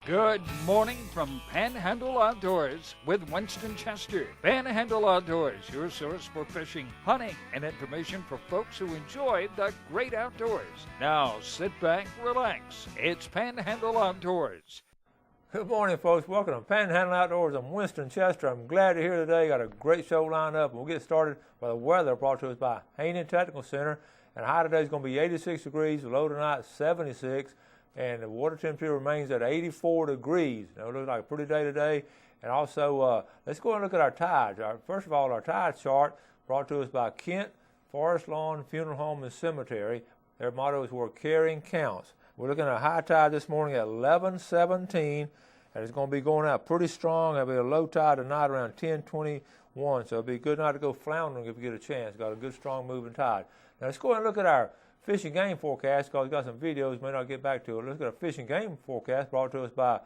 Good morning from Panhandle Outdoors with Winston Chester. Panhandle Outdoors, your source for fishing, hunting, and information for folks who enjoy the great outdoors. Now sit back, relax. It's Panhandle Outdoors. Good morning, folks. Welcome to Panhandle Outdoors. I'm Winston Chester. I'm glad you're here today. Got a great show lined up. We'll get started with the weather brought to us by Haney Technical Center. And high today is going to be 86 degrees, low tonight 76. And the water temperature remains at 84 degrees. Now, it looks like a pretty day today. And also, let's go and look at our tides. First of all, our tide chart brought to us by Kent Forest Lawn Funeral Home and Cemetery. Their motto is where caring counts. We're looking at a high tide this morning at 11:17, and it's going to be going out pretty strong. There'll be a low tide tonight around 10:21, so it'll be a good night to go floundering if you get a chance. Got a good, strong moving tide. Now, let's go and look at our fishing game forecast, because we've got some videos, may not get back to it. Let's get a fishing game forecast brought to us by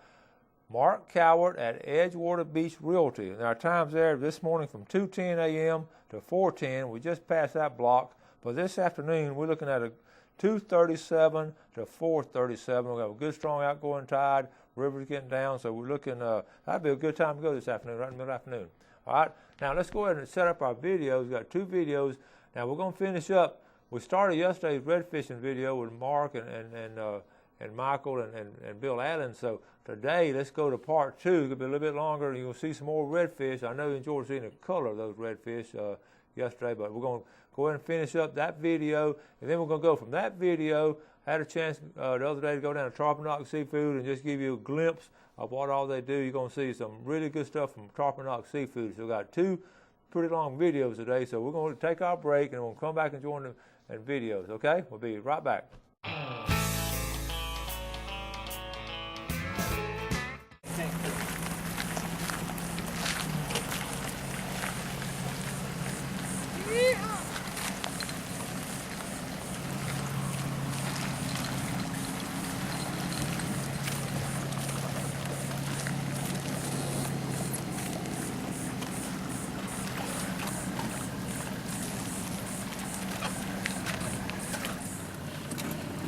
Mark Coward at Edgewater Beach Realty. And our times there this morning from 2:10 a.m. to 4:10. We just passed that block. But this afternoon, we're looking at a 2:37 to 4:37. We've got a good, strong outgoing tide. River's getting down, so we're looking, that'd be a good time to go this afternoon, right in the middle of the afternoon. All right, now let's go ahead and set up our videos. We've got two videos. Now we're going to finish up. We started yesterday's red fishing video with Mark and Michael and Bill Allen. So today, let's go to part two. It'll be a little bit longer, and you'll see some more redfish. I know you enjoyed seeing the color of those redfish yesterday, but we're going to go ahead and finish up that video, and then we're going to go from that video. I had a chance the other day to go down to Tarpanock Seafood and just give you a glimpse of what all they do. You're going to see some really good stuff from Tarpanock Seafood. So we've got two pretty long videos today, so we're going to take our break, and we'll come back and join them and videos, okay? We'll be right back.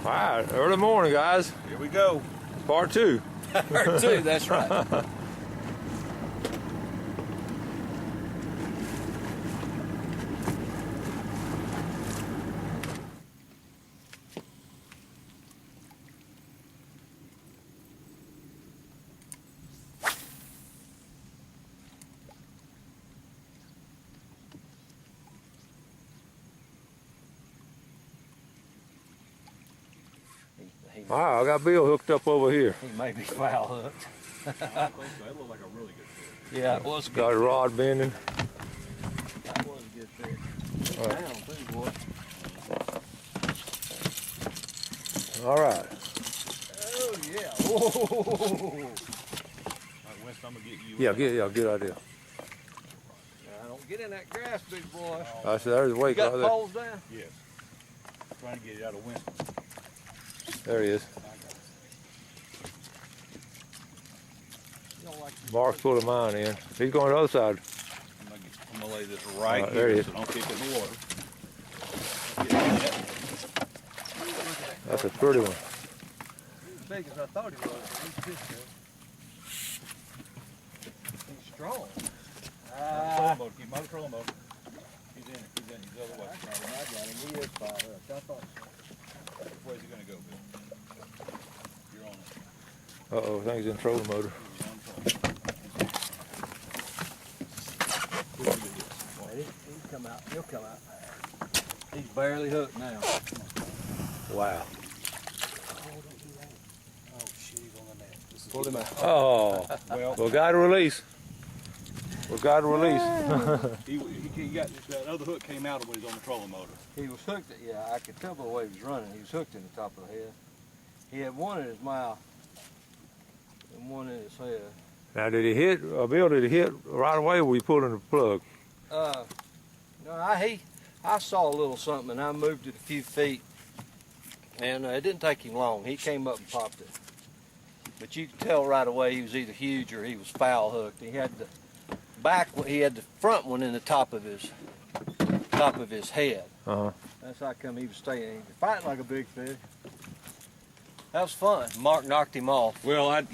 All right, early morning, guys. Here we go. Part two. Part two, that's right. All right, I got Bill hooked up over here. He may be foul hooked. That looked like a really good fish. Yeah, it was Got a rod bending. That was a good fish. All right. Down too, boy. All right. Oh yeah. Whoa. All right, Winston, I'm gonna get you. Yeah, good idea. Now, don't get in that grass, big boy. I said, there's a You wake got right there. poles down? Yes. Trying to get it out of Winston. There he is. You don't like Mark's pulling mine in. He's going to the other side. I'm gonna lay this right All right, there here he is. so don't kick it in the water. That's a pretty one. He's as big as I thought he was. He's fish good. He's strong. Trolling mode. Keep him out of trolling mode. He's in it. He's the other way. I got him. He is foul hooked. I thought Which way is he gonna go, Bill? You're on it. Uh-oh, I think he's in trolling motor. You're on trolling. he'll come out. He'll come out. He's barely hooked now. Wow. Oh, shit, he's on the net. Pull him out. Oh, Well, we got to release. We got to release. he got that other hook came out when he was on the trolling motor. He was hooked, yeah, I could tell by the way he was running. He was hooked in the top of the head. He had one in his mouth and one in his head. Now, did he hit, Bill, did he hit right away or were you pulling the plug? No, I saw a little something and I moved it a few feet and it didn't take him long. He came up and popped it. But you could tell right away he was either huge or he was foul hooked. He had the front one in the top of his head. Uh-huh. That's how come he was staying. He was fighting like a big fish. That was fun. Mark knocked him off. Well, that's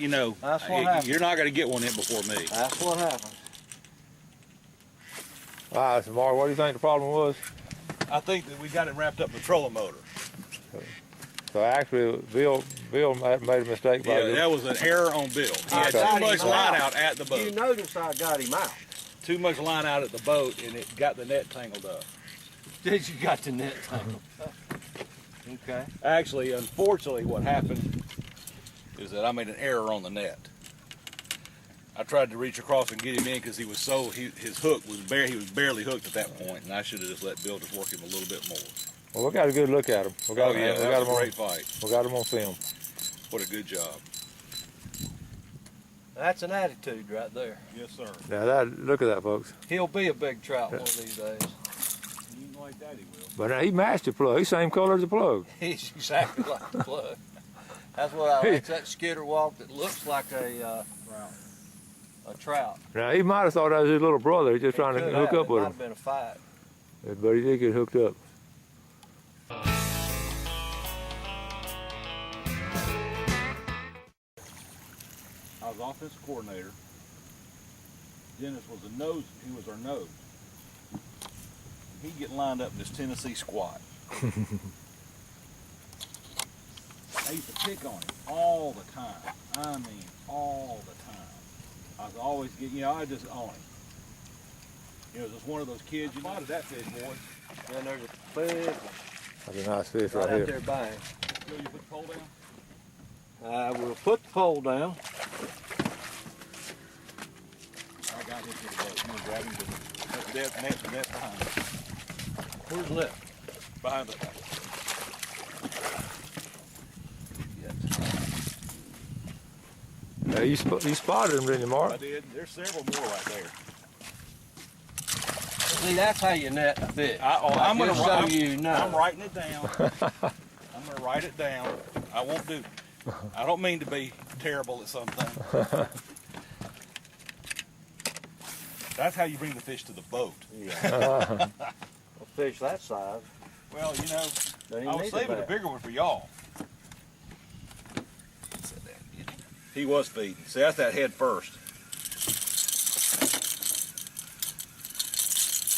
what happened. You're not going to get one in before me. That's what happened. All right, so Mark, what do you think the problem was? I think that we got it wrapped up in the trolling motor. So actually, Bill made a mistake by Yeah, that was an error on Bill. He had got too much him line out. out at the You boat. notice I got him out. Too much line out at the boat, and it got the net tangled up. Did you got the net tangled? Okay. Actually, unfortunately, what happened is that I made an error on the net. I tried to reach across and get him in because his hook was he was barely hooked at that point, and I should have just let Bill just work him a little bit more. Well, we got a good look at him. We got That was a great fight. We got him on film. What a good job. That's an attitude right there. Yes, sir. Now look at that, folks. He'll be a big trout one of these days. You like that, he will. But now he matched the plug. He's same color as the plug. He's exactly like the plug. That's what I like. That skitter walk that looks like a trout. Now he might have thought that was his little brother. He's just trying to hook up with Might him. have been a fight. But he did get hooked up. I was offensive coordinator. Dennis was he was our nose. He'd get lined up in this Tennessee squat. I used to pick on him all the time. I mean, all the time. I was always getting, I just on him. Just one of those kids. You spotted that fish, boys. Then there's a big one That's a nice fish right right out here. there by him. Will you put the pole down? We'll put the pole down. I got him to the boat. You grab him to the net behind him. Where's the net? Behind the You spotted him, didn't you, Mark? I did. There's several more right there. See, that's how you net a fish. I'm going to show you now. I'm writing it down. I'm going to write it down. I don't mean to be terrible at something. That's how you bring the fish to the boat. Yeah. A fish that size. Well, Don't I even was need saving a bat. bigger one for y'all. He was feeding. See, that's that head first.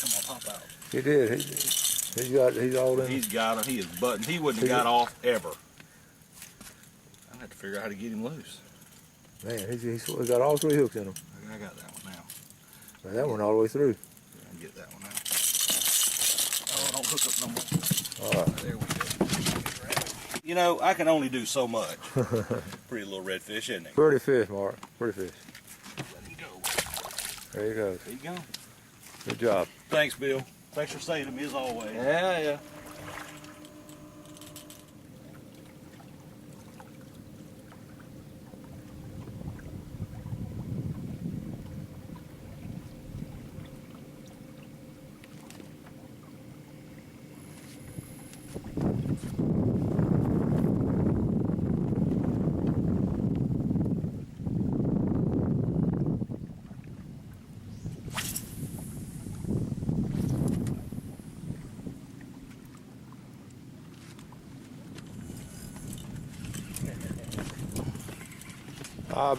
Come on, pop out. He did. He's all in. He's got him. He is buttoned. He wouldn't have got off ever. I have to figure out how to get him loose. Man, he's got all three hooks in him. I got that one now. Now, that one all the way through. I can get that one out. Oh, don't hook up no more. All right. There we go. I can only do so much. Pretty little redfish, isn't he? Pretty fish, Mark. Pretty fish. Let him go. There you go. There you go. Good job. Thanks, Bill. Thanks for saving me as always. Yeah.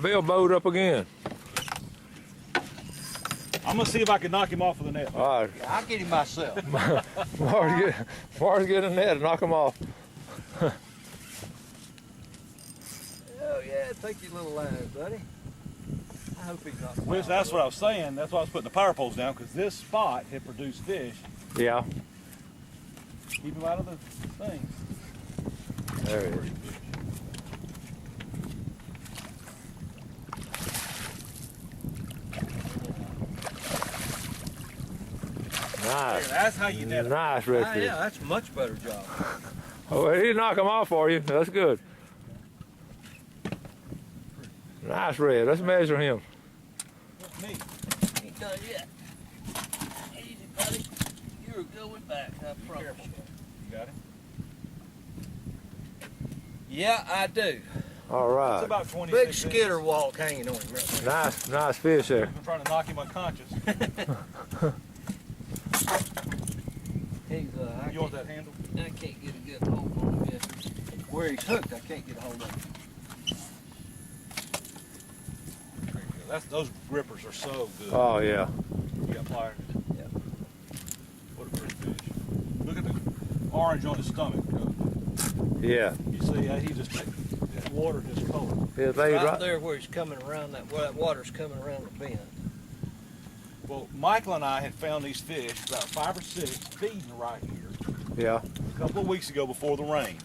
Bill bowed up again. I'm gonna see if I can knock him off of the net. All right. I'll get him myself. Mark's getting a net and knock him off. Oh yeah, take your little lines, buddy. I hope he's not. Well, that's what I was saying. That's why I was putting the power poles down, because this spot had produced fish. Yeah. Keep him out of the thing. There he is. Nice. That's how you net it. Nice redfish. Yeah, that's a much better job. Oh, he didn't knock him off for you. That's good. Nice red. Let's measure him. That's me. Ain't done yet. Easy, buddy. You're going back, I promise you. You got him? Yeah, I do. All It's right. about 26 Big inches. skitter walk hanging on him right there. Nice fish there. I'm trying to knock him unconscious. He's, You want that handle? I can't get a good hold on him yet. where he's hooked, I can't get a hold of him. There you go. Those grippers are so good. Oh yeah. You got pliers? Yeah. What a pretty fish. Look at the orange on his stomach. Yeah. You see how he just that water just cold. Yeah, Right there where he's coming around where that water's coming around the bend. Well, Michael and I had found these fish, about 5 or 6, feeding right here Yeah. a couple of weeks ago before the rain.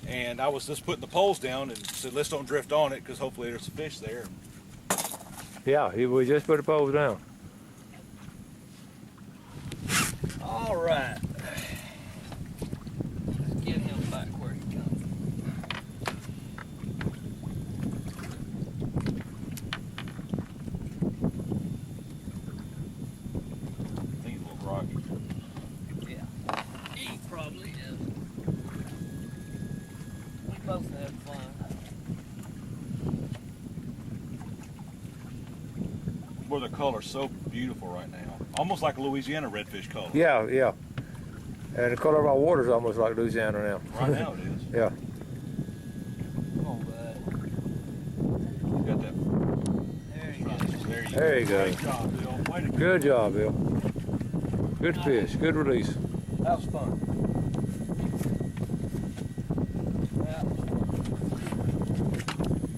And I was just putting the poles down and said, let's don't drift on it because hopefully there's some fish there. Yeah, we just put the poles down. All right. Let's get him back where he comes. I think he's a little rocky. Yeah. He probably is. We both had fun. Where the color's so beautiful right now. Almost like a Louisiana redfish color. Yeah, yeah. And the color of our water is almost like Louisiana now. Right now it is. Yeah. Come on, bud. You got that. There you go. There you There you go. Great job, Bill. Way to go. Good job, Bill. Good fish. Good release. That was fun. That was fun.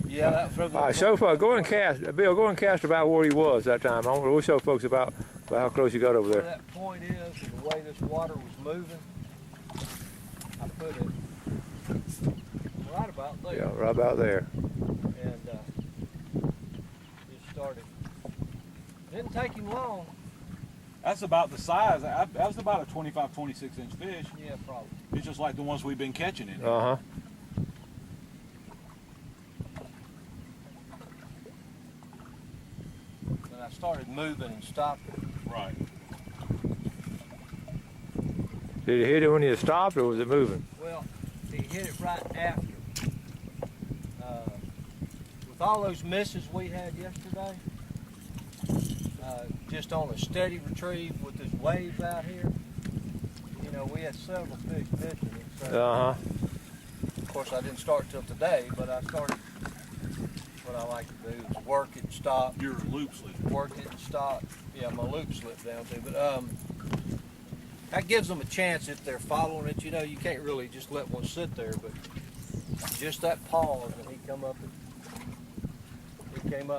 Yeah, that was All right, show folks. Go and cast. Bill, go and cast about where he was that time. We'll show folks about how close you got over where there. that point is and the way this water was moving. I put it right about there. Yeah, right about there. And just started. Didn't take him long. That's about the size. That was about a 25, 26-inch fish. Yeah, probably. It's just like the ones we've been catching in here. Uh-huh. And I started moving and stopping. Right. Did he hit it when he stopped, or was it moving? Well, he hit it right after. With all those misses we had yesterday, just on a steady retrieve with this wave out here, you know, we had several fish missing it. So, Uh-huh. of course, I didn't start till today, but I started. What I like to do is work it, stop, Your loop slip. work it, stop. Yeah, my loop slipped down too, but that gives them a chance if they're following it. You know, you can't really just let one sit there, but just that pause, and he came up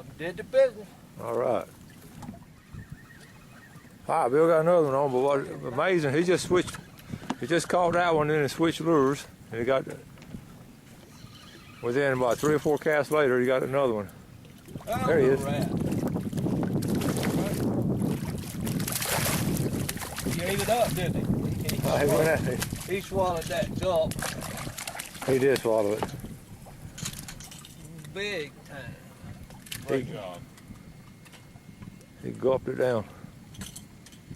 and did the business. All right. All right, Bill got another one on, but what amazing, he just caught that one in and switched lures. And he got, within about 3 or 4 casts later, he got another one. Oh, There he is. rat. He ate it up, didn't he? He went at it. He swallowed that gulp He did swallow it. big time. Great job. He gulped it down.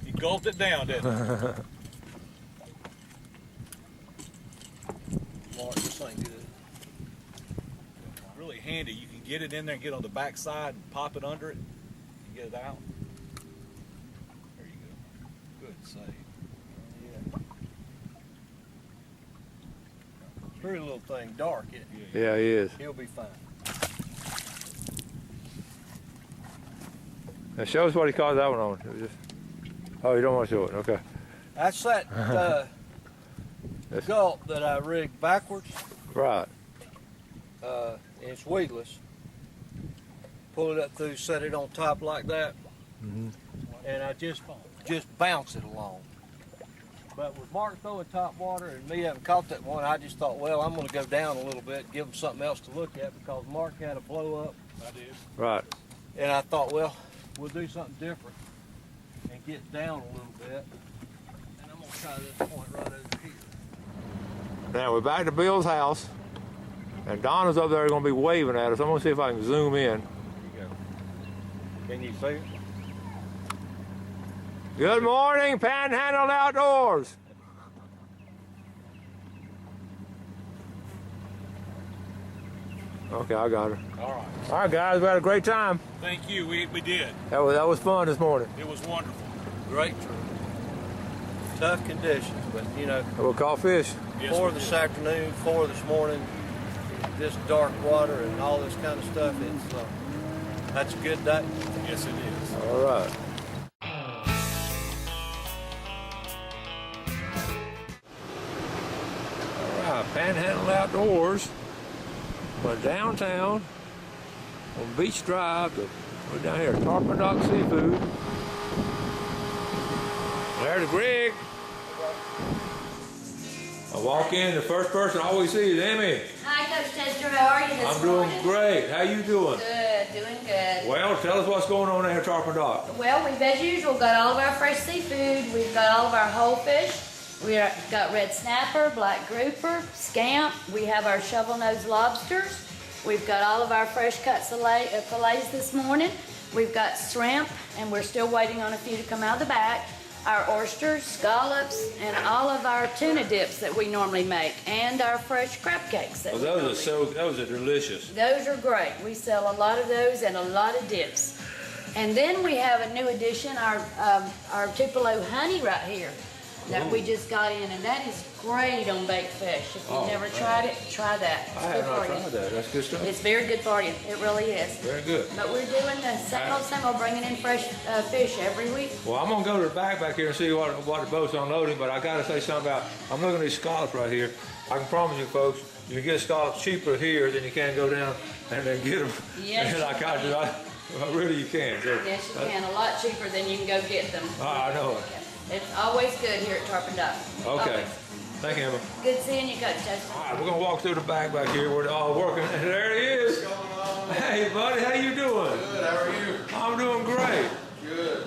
He gulped it down, didn't he? Mark, this ain't good. Really handy. You can get it in there and get on the back side and pop it under it and get it out. There you go. Good save. Yeah. Pretty little thing, dark, isn't he? Yeah, he is. He'll be fine. Now show us what he caught that one on. It was just, oh, you don't want to show it? Okay. That's that That's- gulp that I rigged backwards. Right. And it's weedless. Pull it up through, set it on top like that, Mhm. and I just bounce it along. But with Mark throwing top water and me having caught that one, I just thought, well, I'm going to go down a little bit, give him something else to look at because Mark had a blow up, I did. Right. and I thought, well, we'll do something different and get down a little bit. And I'm going to try this point right over here. Now we're back to Bill's house, and Donna's up there going to be waving at us. I'm going to see if I can zoom in. There you go. Can you see it? Good morning, Panhandle Outdoors. Okay, I got her. All right. All right, guys, we had a great time. Thank you. We did. That was fun this morning. It was wonderful. Great trip. Tough conditions, but you know, We'll call fish. Yes, 4 we this did. afternoon, 4 this morning, this dark water and all this kind of stuff, that's a good day. Yes, it is. All right. All right, Panhandle Outdoors. We're downtown on Beach Drive. We're down here at Tarpon Dock Seafood. There's Greg. I walk in, the first person I always see is Emmy. Hi, Coach Tester. How are you this morning? I'm doing great. How you doing? Good, doing good. Well, tell us what's going on there at Tarpon Dock. Well, we've, as usual, got all of our fresh seafood. We've got all of our whole fish. We've got red snapper, black grouper, scamp. We have our shovel-nosed lobsters. We've got all of our fresh cut fillets this morning. We've got shrimp, and we're still waiting on a few to come out of the back. Our oysters, scallops, and all of our tuna dips that we normally make, and our fresh crab cakes. That Those are delicious. Those are great. We sell a lot of those and a lot of dips. And then we have a new addition, our Tupelo honey right here that we just got in, and that is great on baked fish. If you've never tried it, try that. It's I good have not for you. tried that. That's good stuff. It's very good for you. It really is. Very good. But we're doing the same old bringing in fresh fish every week. Well, I'm gonna go to the back here and see what the boat's unloading, but I gotta say something about, I'm looking at these scallops right here. I can promise you folks, you can get scallops cheaper here than you can go down and then get them. Yes, like I do. Really you can. So, Yes, you can. A lot cheaper than you can go get them. I know it. It's always good here at Tarpon Dock. Okay. Always. Thank you, Emma. Good seeing you, Coach Justin. All right, we're gonna walk through the back here. We're all working. And there he is. What's going on? Hey, buddy, how you doing? Good, how are you? I'm doing great. Good.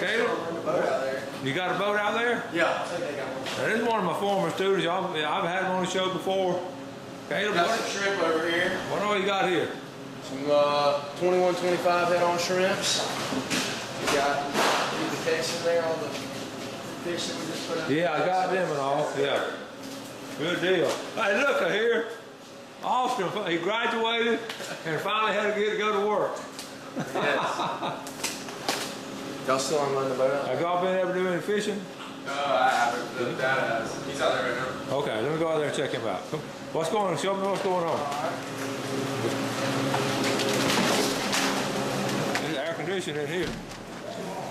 Caleb, The boat out there. you got a boat out there? Yeah, I think they got one. Now, this is one of my former students. I've had him on the show before. Caleb, Got some shrimp over here. what all you got here? Some 21, 25 head-on shrimps. We got the case in there, all the fish that we just put out. Yeah, I got them and all. Yeah. Good deal. Hey, look here. Austin, he graduated and finally had to go to work. Yes. Y'all still unloading the boat out? Have y'all been able to do any fishing? No, I haven't. The dad has. He's out there right now. Okay, let me go out there and check him out. What's going on? Show me what's going on. There's air conditioning in here.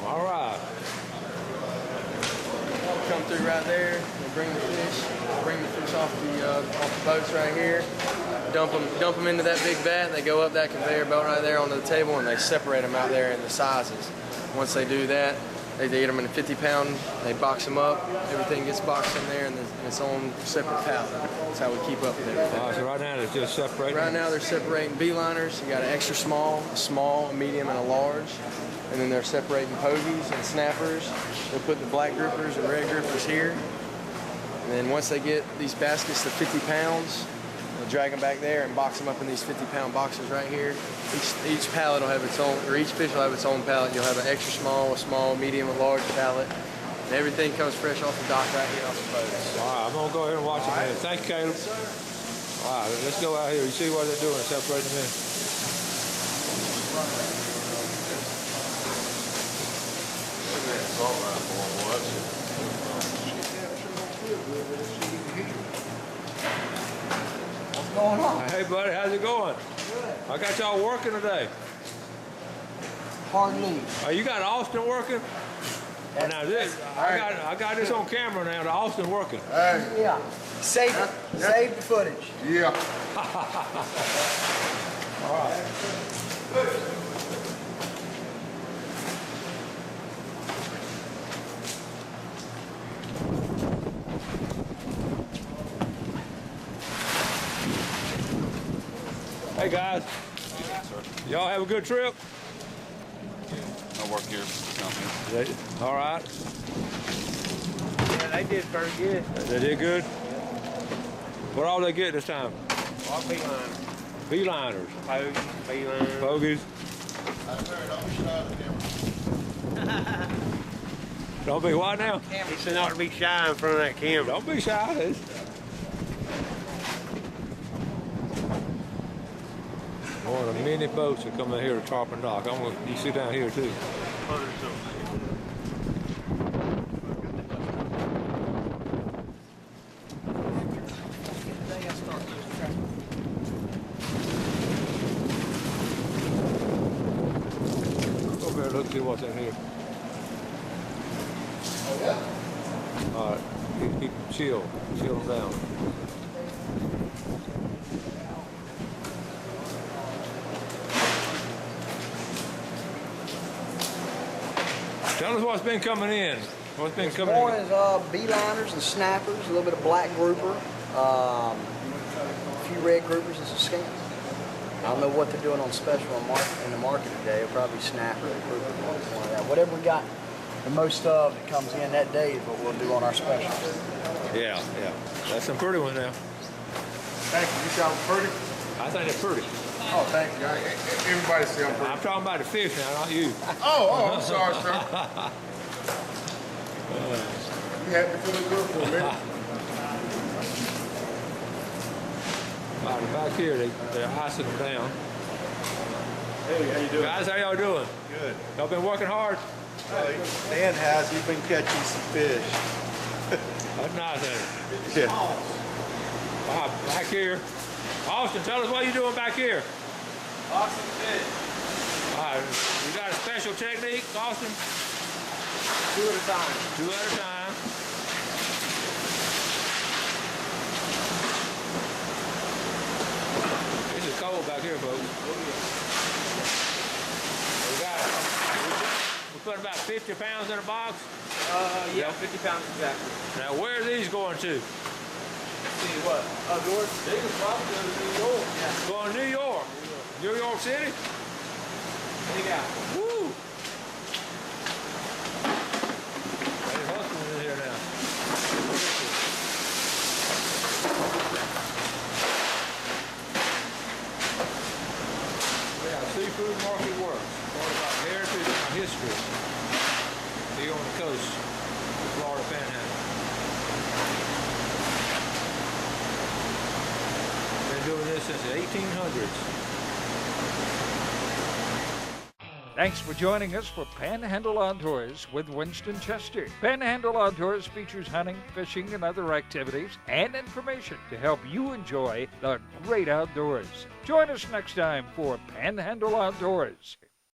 All right. Come through right there. They bring the fish off the boats right here. Dump them into that big vat. They go up that conveyor belt right there onto the table, and they separate them out there in the sizes. Once they do that, they get them in a 50-pound. They box them up. Everything gets boxed in there, and it's on separate pallet. That's how we keep up with everything. All right, so right now they're just separating. Right now they're separating beeliners. You got an extra small, a medium, and a large. And then they're separating pogies and snappers. They'll put the black groupers and red groupers here. And then once they get these baskets to 50 pounds, they'll drag them back there and box them up in these 50-pound boxes right here. Each pallet will have its own, or each fish will have its own pallet. You'll have an extra small, medium, and large pallet. And everything comes fresh off the dock right here off the boats. All right, I'm gonna go ahead and watch it, man. Thank you, Caleb. Yes, sir. All right, let's go out here. You see what they're doing, separating them in. What's going on? Hey, buddy, how's it going? Good. I got y'all working today. Hardly. Oh, you got Austin working? Now this, I got this on camera now. The Austin working. Yeah. Save it. Save the footage. Yeah. All right. Hey guys, y'all have a good trip? I work here for the company. All right. Yeah, they did very good. They did good? What all they get this time? All beeliners. Beeliners. Pogies, beeliners. Bogies. Don't be what now? He said not to be shy in front of that camera. Don't be shy. One of the many boats that come in here to Tarpon Dock. You sit down here too. Let's see what's in here. Oh, yeah. All right, keep them chill them down. Tell us what's been coming in. What's been coming in? One is beeliners and snappers, a little bit of black grouper, a few red groupers and some scamp. I don't know what they're doing on special in the market today. It'll probably be snapper or grouper, one of that. Whatever we got the most of that comes in that day is what we'll do on our specials. Yeah. That's some pretty ones now. Thank you. You sound pretty. I think they're pretty. Oh, thank you. Everybody say I'm pretty. I'm talking about the fish now, not you. Oh, I'm sorry, sir. You had me feeling good for a minute. Back here, they're icing them down. Hey, how you doing? Guys, how y'all doing? Good. Y'all been working hard? Dan has. He's been catching some fish. That's nice, ain't it? Yeah. Back here. Austin, tell us what you're doing back here. Awesome fish. All right, you got a special technique, Austin? 2 at a time. 2 at a time. This is cold back here, folks. We put about 50 pounds in a box. Yeah, 50 pounds exactly. Now, where are these going to? See what? Yours? They could probably go to New York. Yeah. Going to New York. New York City? Big out. Woo! They're hustling in here now. Yeah, seafood market works. Part of our heritage and our history. Here on the coast, the Florida Panhandle. Been doing this since the 1800s. Thanks for joining us for Panhandle Outdoors with Winston Chester. Panhandle Outdoors features hunting, fishing, and other activities and information to help you enjoy the great outdoors. Join us next time for Panhandle Outdoors.